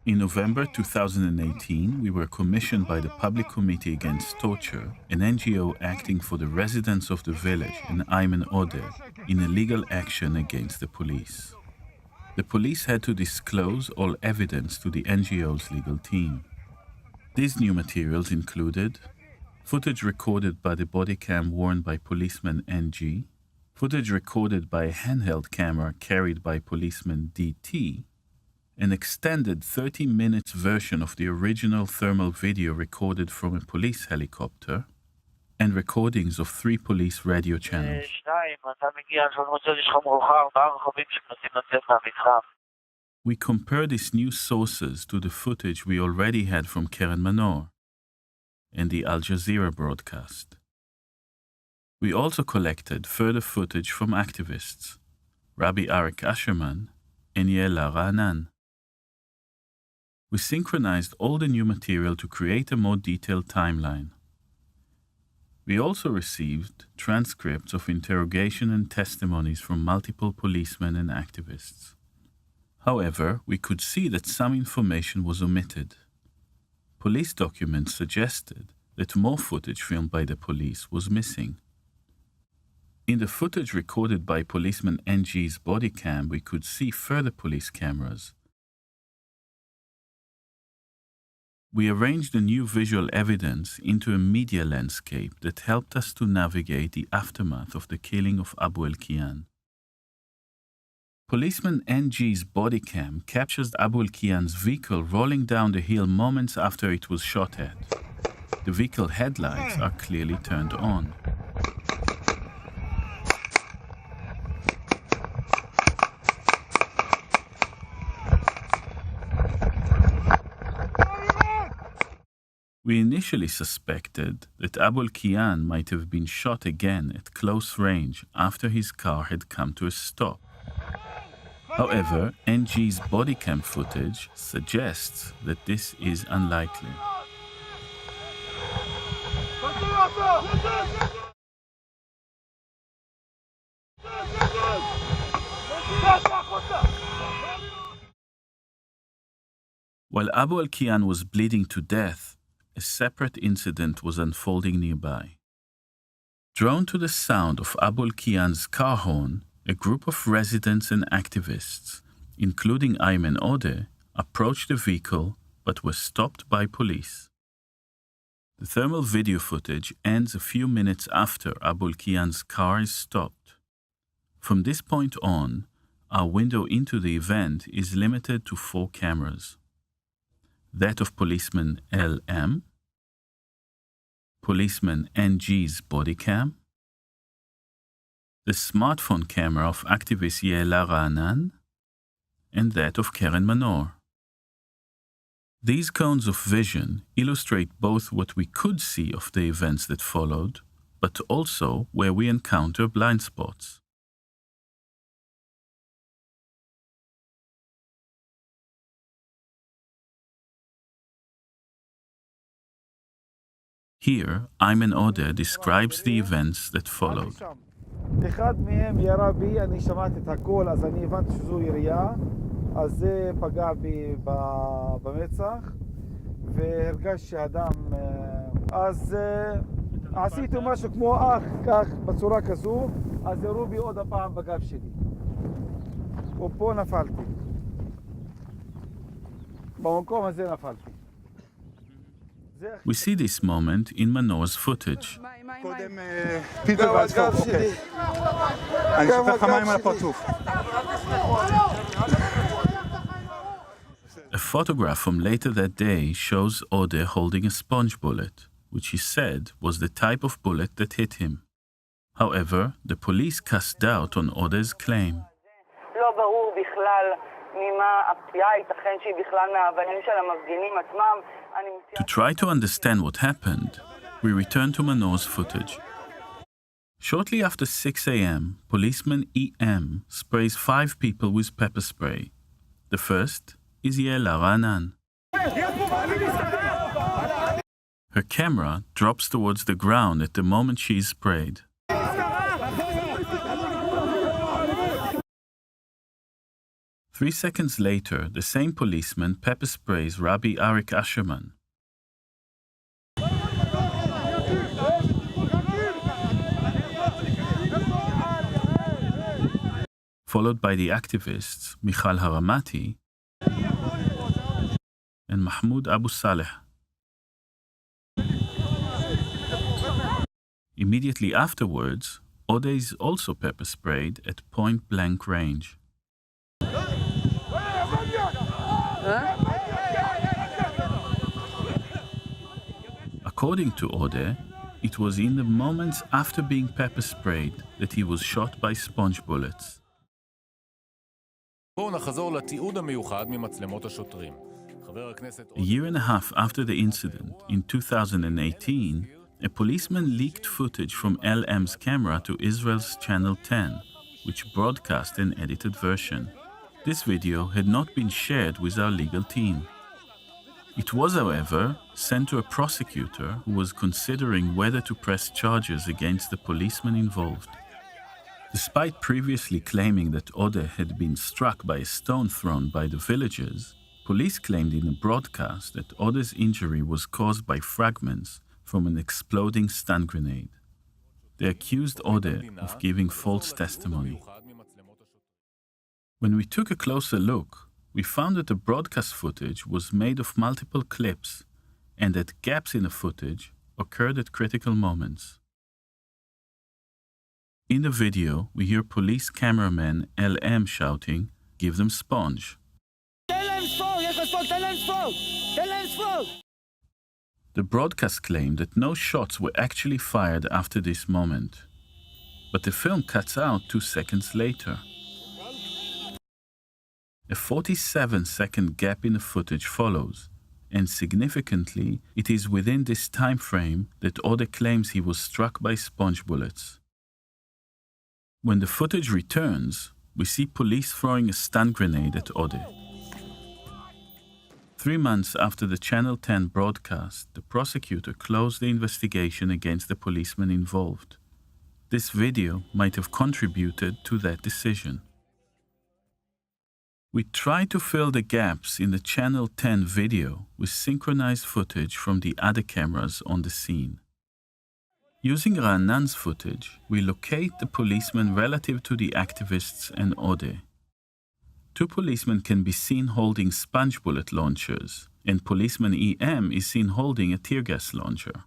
In November 2018, we were commissioned by the Public Committee Against Torture, an NGO acting for the residents of the village in Ayman Odeh, in a legal action against the police. The police had to disclose all evidence to the NGO's legal team. These new materials included footage recorded by the body cam worn by policeman NG, footage recorded by a handheld camera carried by policeman DT, an extended 30 minutes version of the original thermal video recorded from a police helicopter, and recordings of 3 police radio channels. We compare these new sources to the footage we already had from Keren Manor and the Al Jazeera broadcast. We also collected further footage from activists, Rabbi Arik Asherman and Yaela Ra'anan. We synchronized all the new material to create a more detailed timeline. We also received transcripts of interrogation and testimonies from multiple policemen and activists. However, we could see that some information was omitted. Police documents suggested that more footage filmed by the police was missing. In the footage recorded by policeman NG's body cam, we could see further police cameras. We arranged the new visual evidence into a media landscape that helped us to navigate the aftermath of the killing of Abu El-Kian. Policeman NG's body cam captures Abu El-Kian's vehicle rolling down the hill moments after it was shot at. The vehicle headlights are clearly turned on. We initially suspected that Abu El-Kian might have been shot again at close range after his car had come to a stop. However, NG's body cam footage suggests that this is unlikely. While Abu El-Kian was bleeding to death, a separate incident was unfolding nearby. Drawn to the sound of Abu El-Kian's car horn, a group of residents and activists, including Ayman Odeh, approached the vehicle but were stopped by police. The thermal video footage ends a few minutes after Abu El-Kian's car is stopped. From this point on, our window into the event is limited to 4 cameras. That of policeman LM, policeman NG's body cam, the smartphone camera of activist Yaela Ra'anan, and that of Keren Manor. These cones of vision illustrate both what we could see of the events that followed, but also where we encounter blind spots. Here, Ayman Odeh describes the events that followed. אחד מהם ירה בי, אני שמעתי את הכל, אז אני הבנתי שזו ירייה, אז זה פגע בי במצח, והרגשתי שהדם, אז עשיתי משהו כמו אח, כך, בצורה כזו, אז ירו בי עוד הפעם בגב שלי. ופה נפלתי. במקום הזה נפלתי. We see this moment in Manor's footage. קודם פידל והצפור, אוקיי. אני שופך לך מים על הפרצוף. A photograph from later that day shows Odeh holding a sponge bullet, which he said was the type of bullet that hit him. However, the police cast doubt on Odeh's claim. לא ברור בכלל ממה הפציעה, ייתכן שהיא בכלל מהאבנים של המפגינים עצמם. To try to understand what happened, we return to Manor's footage. Shortly after 6 a.m., policeman EM sprays 5 people with pepper spray. The first is Yaela Ra'anan. Her camera drops towards the ground at the moment she is sprayed. 3 3 seconds later, the same policeman pepper sprays Rabbi Arik Asherman. Followed by the activists Michal Haramati and Mahmoud Abu Saleh. Immediately afterwards, Ode is also pepper sprayed at point-blank range. According to Ode, it was in the moments after being pepper sprayed that he was shot by sponge bullets. בואו נחזור לתיעוד המיוחד ממצלמות השוטרים. A year and a half after the incident, in 2018, a policeman leaked footage from LM's camera to Israel's Channel 10, which broadcast an edited version. This video had not been shared with our legal team. It was, however, sent to a prosecutor who was considering whether to press charges against the policeman involved. Despite previously claiming that Ode had been struck by a stone thrown by the villagers, police claimed in a broadcast that Ode's injury was caused by fragments from an exploding stun grenade. They accused Ode of giving false testimony. When we took a closer look, we found that the broadcast footage was made of multiple clips and that gaps in the footage occurred at critical moments. In the video, we hear police cameraman LM shouting, "Give them sponge." The broadcast claimed that no shots were actually fired after this moment, but the film cuts out 2 seconds later. A 47-second gap in the footage follows, and significantly, it is within this time frame that Ode claims he was struck by sponge bullets. When the footage returns, we see police throwing a stun grenade at Ode. 3 months after the Channel 10 broadcast, the prosecutor closed the investigation against the policeman involved. This video might have contributed to that decision. We tried to fill the gaps in the Channel 10 video with synchronized footage from the other cameras on the scene. Using Ra'anan's footage, we locate the policeman relative to the activists and Ode. 2 policemen can be seen holding sponge bullet launchers, and policeman EM is seen holding a tear gas launcher.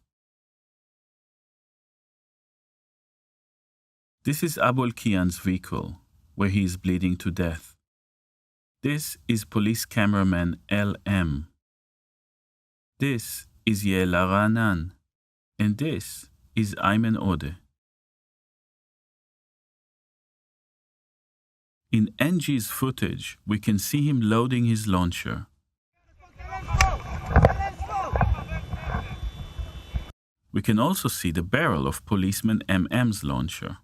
This is Abu al-Kiyan's vehicle, where he is bleeding to death. This is police cameraman LM. This is Yaela Ra'anan, and this is Ayman Ode. In NG's footage, we can see him loading his launcher. We can also see the barrel of policeman MM's launcher.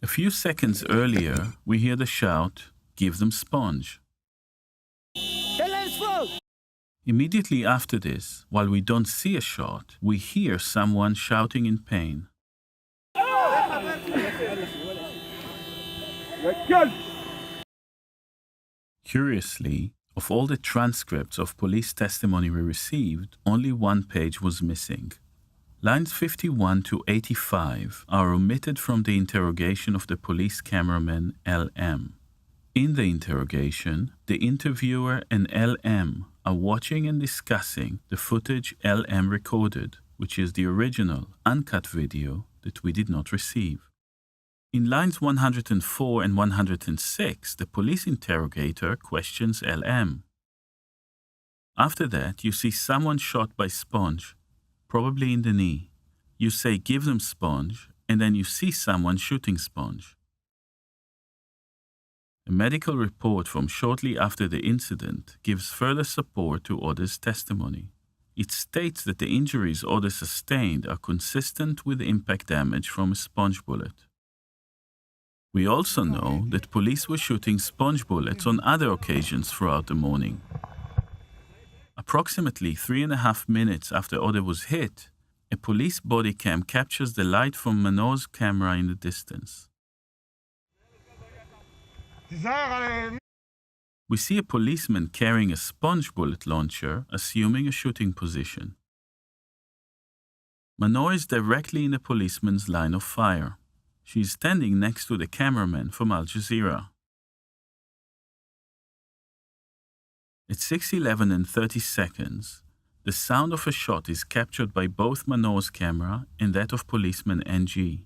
A few seconds earlier, we hear the shout, "Give them sponge." Immediately after this, while we don't see a shot, we hear someone shouting in pain. Curiously, of all the transcripts of police testimony we received, only 1 page was missing. Lines 51 to 85 are omitted from the interrogation of the police cameraman LM. In the interrogation, the interviewer and LM are watching and discussing the footage LM recorded, which is the original, uncut video that we did not receive. In lines 104 and 106, the police interrogator questions LM. After that, you see someone shot by sponge, probably in the knee. You say, "Give them sponge," and then you see someone shooting sponge. A medical report from shortly after the incident gives further support to Ode's testimony. It states that the injuries Ode sustained are consistent with impact damage from a sponge bullet. We also know that police were shooting sponge bullets on other occasions throughout the morning. Approximately 3.5 minutes after Ode was hit, a police body cam captures the light from Manor's camera in the distance. We see a policeman carrying a sponge bullet launcher, assuming a shooting position. Manor is directly in the policeman's line of fire. She is standing next to the cameraman from Al Jazeera. At 6:11 and 30 seconds, the sound of a shot is captured by both Manor's camera and that of policeman NG.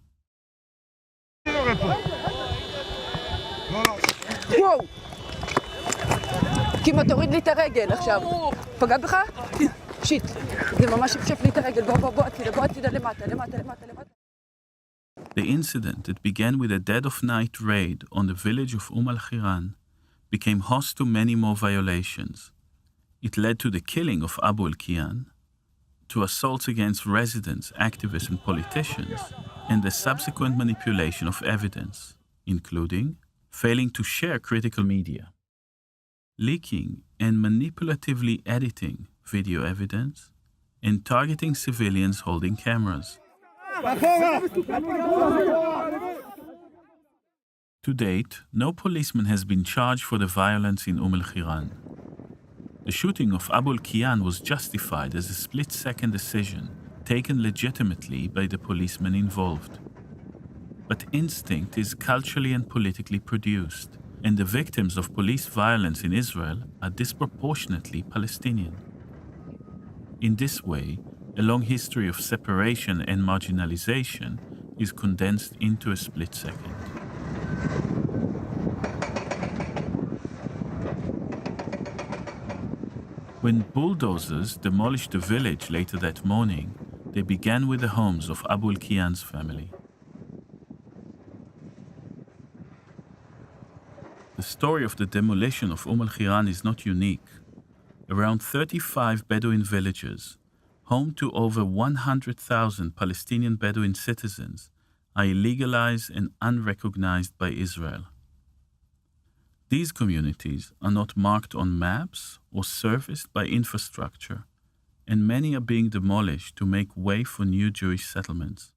וואו! כמעט תוריד לי את הרגל עכשיו. פגע בך? שיט. זה ממש שפשף לי את הרגל. בוא הצידה למטה. The incident that began with a dead-of-night raid on the village of Al-Khiran became host to many more violations. It led to the killing of Abu al-Kiyan, to assaults against residents, activists and politicians, and the subsequent manipulation of evidence, including failing to share critical media, leaking and manipulatively editing video evidence, and targeting civilians holding cameras. To date, no policeman has been charged for the violence in Al-Khiran. The shooting of Abu al-Kiyan was justified as a split-second decision taken legitimately by the policemen involved. But instinct is culturally and politically produced, and the victims of police violence in Israel are disproportionately Palestinian. In this way, a long history of separation and marginalization is condensed into a split second. When bulldozers demolished the village later that morning, they began with the homes of Abu al-Kiyan's family. The story of the demolition of Al-Khiran is not unique. Around 35 Bedouin villages, home to over 100,000 Palestinian Bedouin citizens, are illegalized and unrecognized by Israel. These communities are not marked on maps or serviced by infrastructure, and many are being demolished to make way for new Jewish settlements.